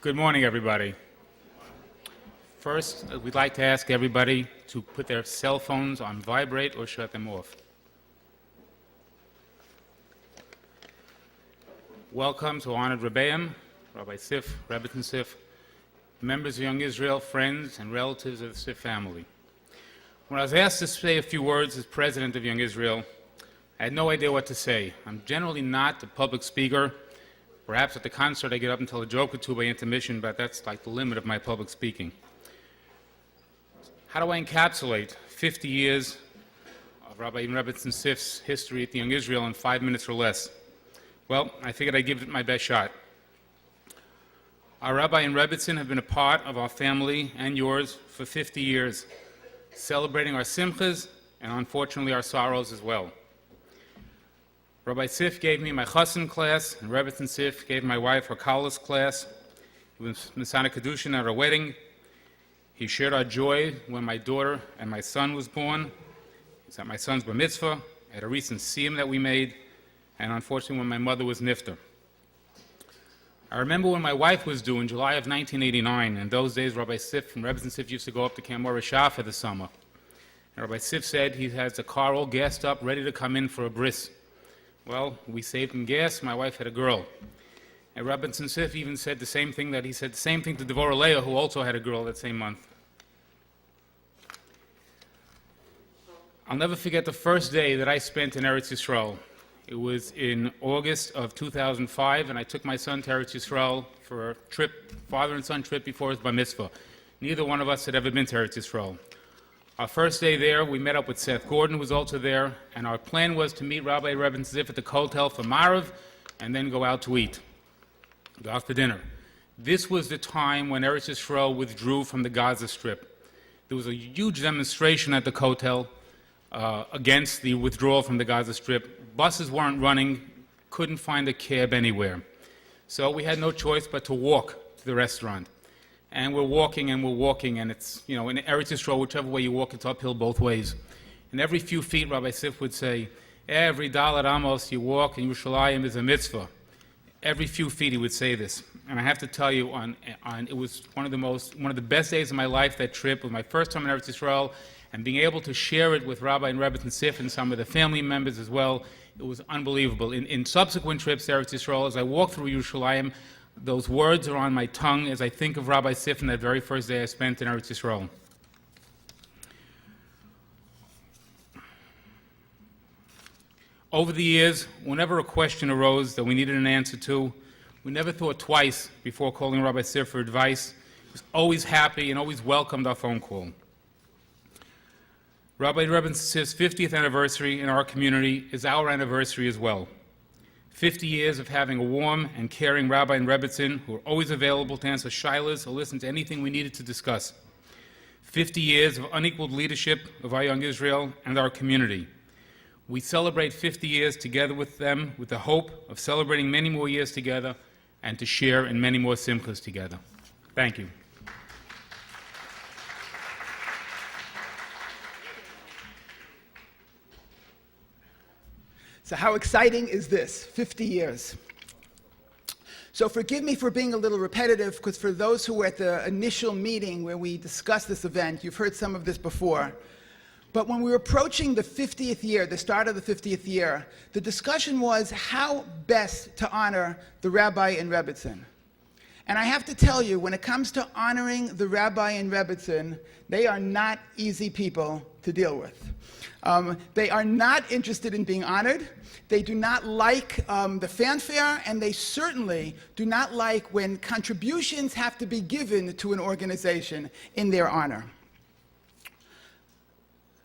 Good morning, everybody. First, we'd like to ask everybody to put their cell phones on vibrate or shut them off. Welcome to honored Rabbi, Rabbi Siff, Rabbi Siff, members of Young Israel, friends, and relatives of the Siff family. When I was asked to say a few words as president of Young Israel, I had no idea what to say. I'm generally not a public speaker. Perhaps at the concert I get up and tell a joke or two by intermission, but that's like the limit of my public speaking. How do I encapsulate 50 years of Rabbi Iyun Rabbi Siff's history at the Young Israel in 5 minutes or less? Well, I figured I'd give it my best shot. Our Rabbi and Rebbitzin have been a part of our family and yours for 50 years, celebrating our simchas and unfortunately our sorrows as well. Rabbi Siff gave me my chassan class, and Rebbitzin Siff gave my wife her kalas class. He was Masana Kedushin at our wedding. He shared our joy when my daughter and my son was born. He was at my son's bar mitzvah, at a recent siyum that we made, and unfortunately when my mother was nifter. I remember when my wife was due in July of 1989. In those days, Rabbi Siff and Rebbitzin Siff used to go up to Commemorating for the summer. And Rabbi Siff said he has the car all gassed up, ready to come in for a bris. Well, we saved him gas. My wife had a girl. And Rabbi Siff even said the same thing to Devorah Leah, who also had a girl that same month. I'll never forget the first day that I spent in Eretz Yisrael. It was in August of 2005, and I took my son to Eretz Yisrael for a trip, father and son trip before his bar mitzvah. Neither one of us had ever been to Eretz Yisrael. Our first day there, we met up with Seth Gordon, who was also there, and our plan was to meet Rabbi Rebbe Siff at the hotel for Marav, and then go out to eat, go out for dinner. This was the time when Eretz Yisrael withdrew from the Gaza Strip. There was a huge demonstration at the hotel against the withdrawal from the Gaza Strip. Buses weren't running, couldn't find a cab anywhere. So we had no choice but to walk to the restaurant. And we're walking, and it's, in Eretz Yisrael, whichever way you walk, it's uphill both ways. And every few feet, Rabbi Siff would say, every Dalet Amos you walk in Yerushalayim is a mitzvah. Every few feet he would say this. And I have to tell you, it was one of the best days of my life, that trip. It was my first time in Eretz Yisrael, and being able to share it with Rabbi and Rebbe Siff and some of the family members as well, it was unbelievable. In subsequent trips to Eretz Yisrael, as I walked through Yerushalayim, those words are on my tongue as I think of Rabbi Siff and that very first day I spent in Eretz Yisrael. Over the years, whenever a question arose that we needed an answer to, we never thought twice before calling Rabbi Siff for advice. He was always happy and always welcomed our phone call. Rabbi Rebbe Siff's 50th anniversary in our community is our anniversary as well. 50 years of having a warm and caring Rabbi and Rebbitzin who were always available to answer shilas or listen to anything we needed to discuss. 50 years of unequaled leadership of our Young Israel and our community. We celebrate 50 years together with them with the hope of celebrating many more years together and to share in many more simchas together. Thank you. So how exciting is this? 50 years. So forgive me for being a little repetitive, because for those who were at the initial meeting where we discussed this event, you've heard some of this before. But when we were approaching the 50th year, the start of the 50th year, the discussion was how best to honor the Rabbi and Rebbitzin. And I have to tell you, when it comes to honoring the Rabbi and Rebbitzin, they are not easy people to deal with. They are not interested in being honored. They do not like the fanfare, and they certainly do not like when contributions have to be given to an organization in their honor.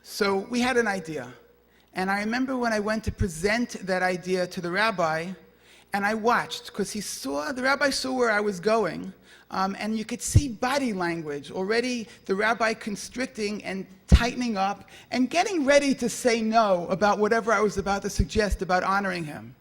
So we had an idea. And I remember when I went to present that idea to the rabbi, and I watched, because the rabbi saw where I was going, and you could see body language, already the rabbi constricting and tightening up and getting ready to say no about whatever I was about to suggest about honoring him.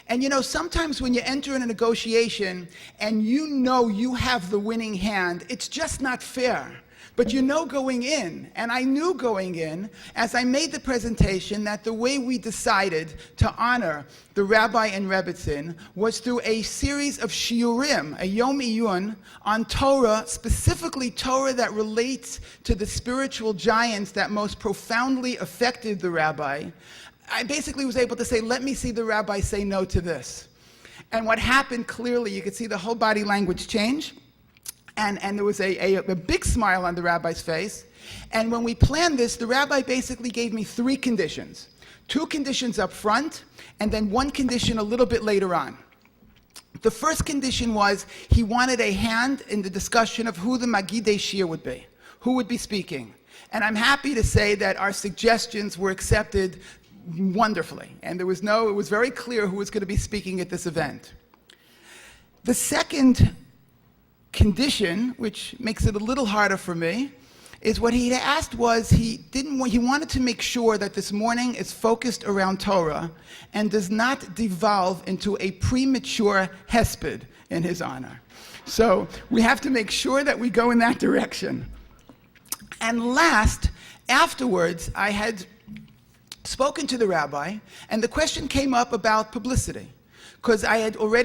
And sometimes when you enter in a negotiation and you know you have the winning hand, it's just not fair. But you know going in, and I knew going in, as I made the presentation, that the way we decided to honor the Rabbi and Rebbitzin was through a series of shiurim, a Yom Iyun, on Torah, specifically Torah that relates to the spiritual giants that most profoundly affected the Rabbi. I basically was able to say, let me see the Rabbi say no to this. And what happened clearly, you could see the whole body language change. And there was a big smile on the Rabbi's face. And when we planned this, the Rabbi basically gave me 3 conditions. 2 conditions up front, and then 1 condition a little bit later on. The first condition was he wanted a hand in the discussion of who the Magidei Shir would be, who would be speaking. And I'm happy to say that our suggestions were accepted wonderfully. And it was very clear who was going to be speaking at this event. The second condition, which makes it a little harder for me, is what he asked was he wanted to make sure that this morning is focused around Torah and does not devolve into a premature hesped in his honor. So we have to make sure that we go in that direction. And last, afterwards, I had spoken to the Rabbi, and the question came up about publicity. Because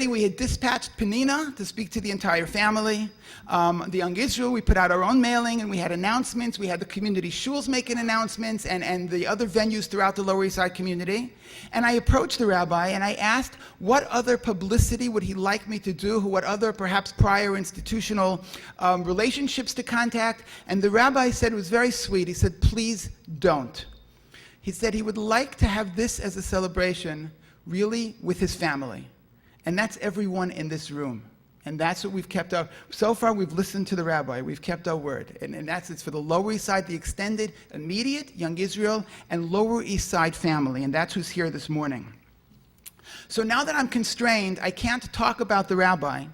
we had dispatched Penina to speak to the entire family. The Young Israel, we put out our own mailing, and we had announcements. We had the community shuls making announcements, and the other venues throughout the Lower East Side community. And I approached the Rabbi, and I asked what other publicity would he like me to do, what other perhaps prior institutional relationships to contact. And the Rabbi said, it was very sweet, he said, please don't. He said he would like to have this as a celebration really with his family. And that's everyone in this room. And that's what we've kept up. So far, we've listened to the Rabbi. We've kept our word. And it's for the Lower East Side, the extended, immediate Young Israel and Lower East Side family. And that's who's here this morning. So now that I'm constrained, I can't talk about the Rabbi.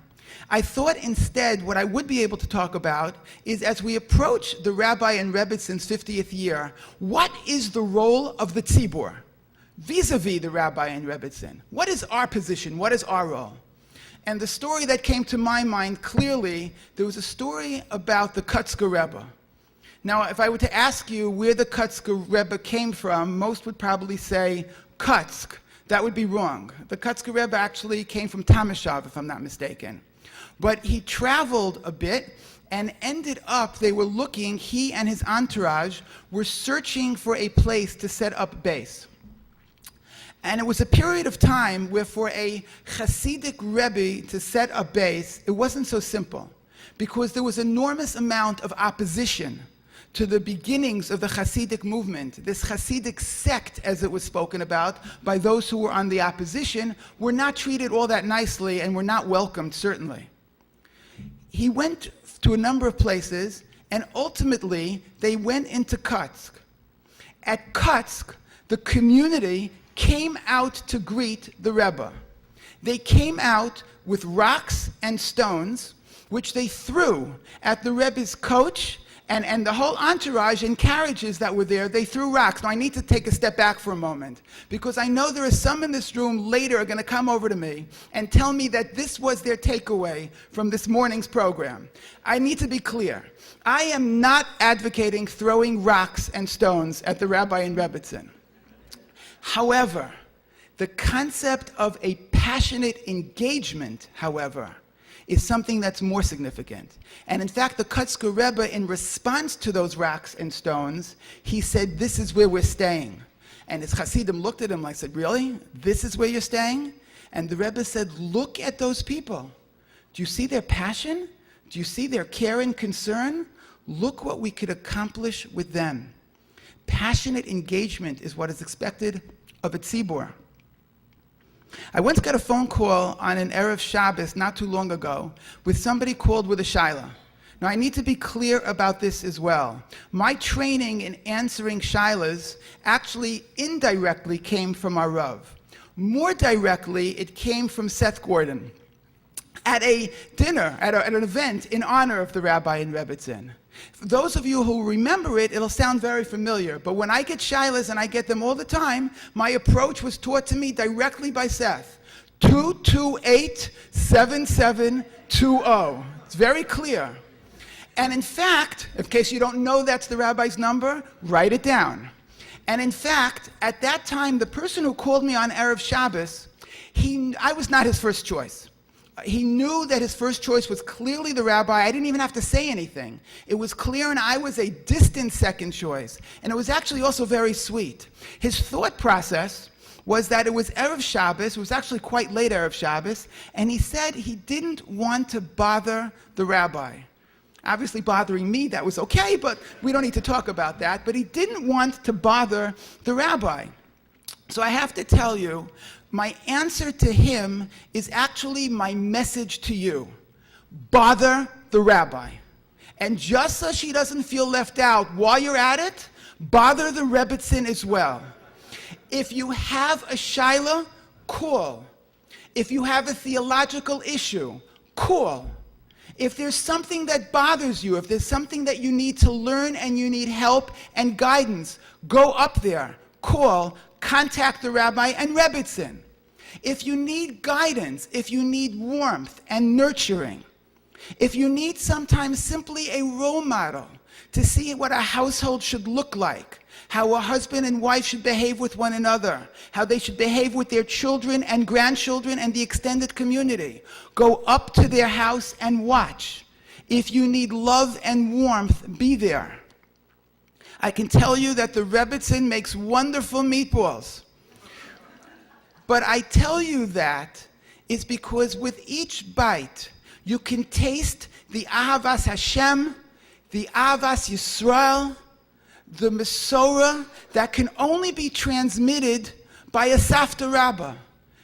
I thought instead what I would be able to talk about is as we approach the Rabbi and Rebbitzins' 50th year, what is the role of the tzibur vis-a-vis the Rabbi and Rebbitzin? What is our position? What is our role? And the story that came to my mind clearly, there was a story about the Kutzker Rebbe. Now, if I were to ask you where the Kutzker Rebbe came from, most would probably say Kutsk. That would be wrong. The Kutzker Rebbe actually came from Tamashov, if I'm not mistaken. But he traveled a bit and ended up, he and his entourage were searching for a place to set up base. And it was a period of time where for a Hasidic Rebbe to set up base, it wasn't so simple, because there was enormous amount of opposition to the beginnings of the Hasidic movement. This Hasidic sect, as it was spoken about by those who were on the opposition, were not treated all that nicely and were not welcomed, certainly. He went to a number of places, and ultimately, they went into Kutsk. At Kutsk, the community came out to greet the Rebbe. They came out with rocks and stones, which they threw at the Rebbe's coach and the whole entourage and carriages that were there. They threw rocks. Now, I need to take a step back for a moment, because I know there are some in this room later are going to come over to me and tell me that this was their takeaway from this morning's program. I need to be clear. I am not advocating throwing rocks and stones at the Rabbi and Rebbitzin. However, the concept of a passionate engagement, however, is something that's more significant. And in fact, the Kutzker Rebbe, in response to those rocks and stones, he said, this is where we're staying. And his Hasidim looked at him like, said, really? This is where you're staying? And the Rebbe said, look at those people. Do you see their passion? Do you see their care and concern? Look what we could accomplish with them. Passionate engagement is what is expected of a tzibur. I once got a phone call on an Erev Shabbos not too long ago with somebody called with a shaila. Now, I need to be clear about this as well. My training in answering shailas actually indirectly came from our Rav. More directly, it came from Seth Gordon at a dinner, at an event in honor of the Rabbi and Rebbitzin. For those of you who remember it, it'll sound very familiar, but when I get shailas, and I get them all the time, my approach was taught to me directly by Seth. 228-7720. It's very clear. And in fact, in case you don't know that's the rabbi's number, write it down. And in fact, at that time, the person who called me on Erev Shabbos, I was not his first choice. He knew that his first choice was clearly the rabbi. I didn't even have to say anything. It was clear, and I was a distant second choice. And it was actually also very sweet. His thought process was that it was Erev Shabbos. It was actually quite late Erev Shabbos. And he said he didn't want to bother the rabbi. Obviously bothering me, that was okay, but we don't need to talk about that. But he didn't want to bother the rabbi. So I have to tell you, my answer to him is actually my message to you. Bother the rabbi. And just so she doesn't feel left out while you're at it, bother the Rebbitzin as well. If you have a shaila, call. If you have a theological issue, call. If there's something that bothers you, if there's something that you need to learn and you need help and guidance, go up there, call, contact the rabbi and Rebbitzin. If you need guidance, if you need warmth and nurturing, if you need sometimes simply a role model to see what a household should look like, how a husband and wife should behave with one another, how they should behave with their children and grandchildren and the extended community, go up to their house and watch. If you need love and warmth, be there. I can tell you that the Rebbitzin makes wonderful meatballs. But I tell you that is because with each bite, you can taste the Ahavas Hashem, the Ahavas Yisrael, the Mesorah that can only be transmitted by a Safta Rabbah.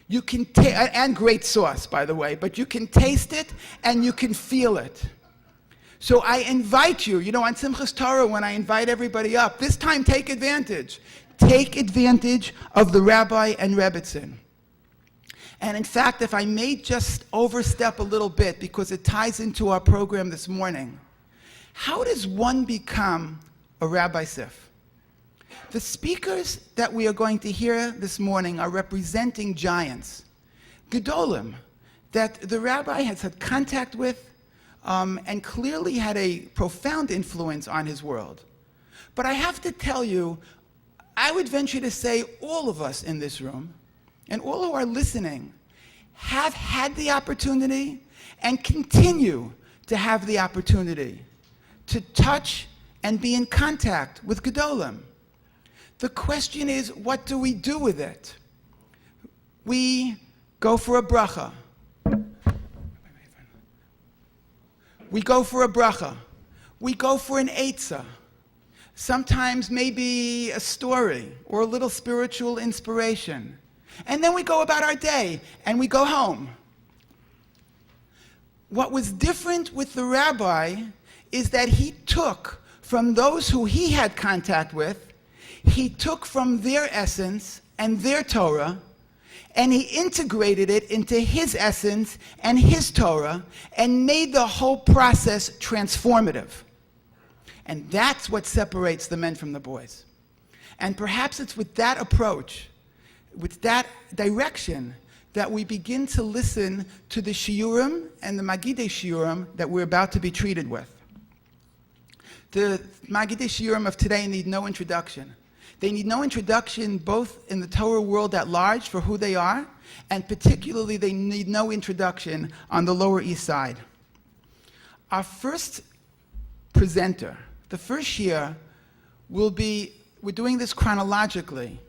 You can and great sauce, by the way, but you can taste it and you can feel it. So I invite you, on Simchas Torah, when I invite everybody up, this time take advantage. Take advantage of the rabbi and Rebbitzin. And in fact, if I may just overstep a little bit, because it ties into our program this morning, how does one become a Rabbi Siff? The speakers that we are going to hear this morning are representing giants, Gedolim, that the rabbi has had contact with and clearly had a profound influence on his world. But I have to tell you, I would venture to say all of us in this room and all who are listening have had the opportunity and continue to have the opportunity to touch and be in contact with Gedolim. The question is, what do we do with it? We go for a bracha. We go for a bracha. We go for an eitzah. Sometimes maybe a story or a little spiritual inspiration. And then we go about our day and we go home. What was different with the rabbi is that he took from those who he had contact with, he took from their essence and their Torah, and he integrated it into his essence and his Torah, and made the whole process transformative. And that's what separates the men from the boys. And perhaps it's with that approach, with that direction, that we begin to listen to the shiurim and the Magidei shiurim that we're about to be treated with. The Magidei shiurim of today need no introduction. They need no introduction both in the Torah world at large for who they are, and particularly they need no introduction on the Lower East Side. Our first presenter, the first year, we're doing this chronologically.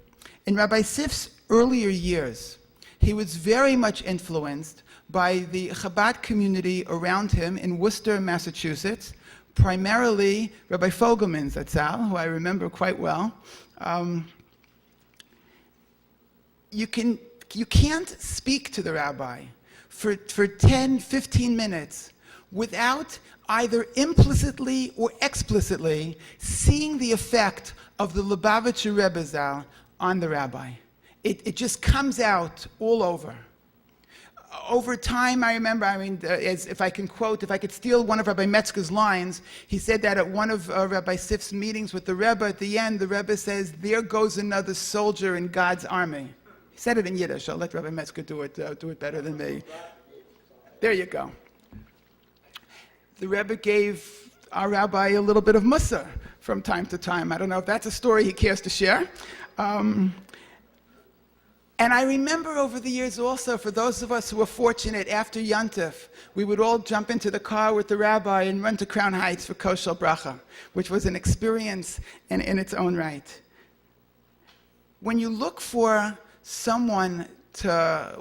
In Rabbi Siff's earlier years, he was very much influenced by the Chabad community around him in Worcester, Massachusetts, primarily Rabbi Fogelman Zatzal, who I remember quite well. You can't speak to the rabbi for 10, 15 minutes without either implicitly or explicitly seeing the effect of the Lubavitcher Rebbe Zal on the rabbi. It just comes out all over. Over time, I remember, if I could steal one of Rabbi Metzger's lines, he said that at one of Rabbi Siff's meetings with the Rebbe, at the end, the Rebbe says, "There goes another soldier in God's army." He said it in Yiddish. I'll let Rabbi Metzger do it better than me. There you go. The Rebbe gave our rabbi a little bit of mussar from time to time. I don't know if that's a story he cares to share. And I remember over the years also, for those of us who were fortunate, after Yontif, we would all jump into the car with the rabbi and run to Crown Heights for Koshel Bracha, which was an experience in its own right. When you look for someone to,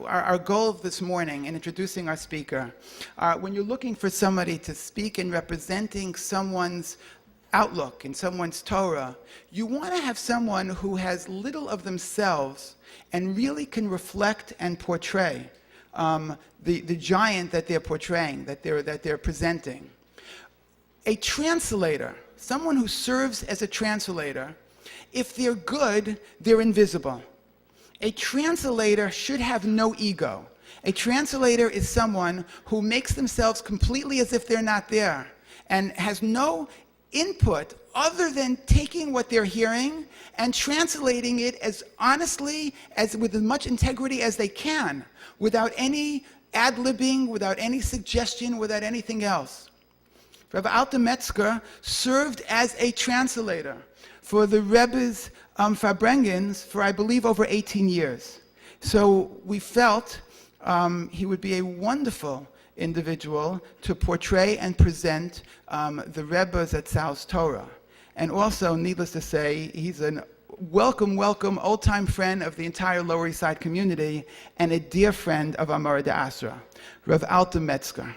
our goal of this morning in introducing our speaker, when you're looking for somebody to speak in representing someone's outlook, in someone's Torah, you want to have someone who has little of themselves and really can reflect and portray the giant that they're portraying, that they're presenting. A translator, someone who serves as a translator, if they're good, they're invisible. A translator should have no ego. A translator is someone who makes themselves completely as if they're not there and has no input other than taking what they're hearing and translating it as honestly, with as much integrity as they can, without any ad-libbing, without any suggestion, without anything else. Rabbi Alter Metzger served as a translator for the Rebbe's Farbrengens for, I believe, over 18 years. So we felt he would be a wonderful individual to portray and present the Rebbe Zatzal's Torah. And also, needless to say, he's a welcome, old-time friend of the entire Lower East Side community and a dear friend of Amora de Asra, Rav Alter Metzger.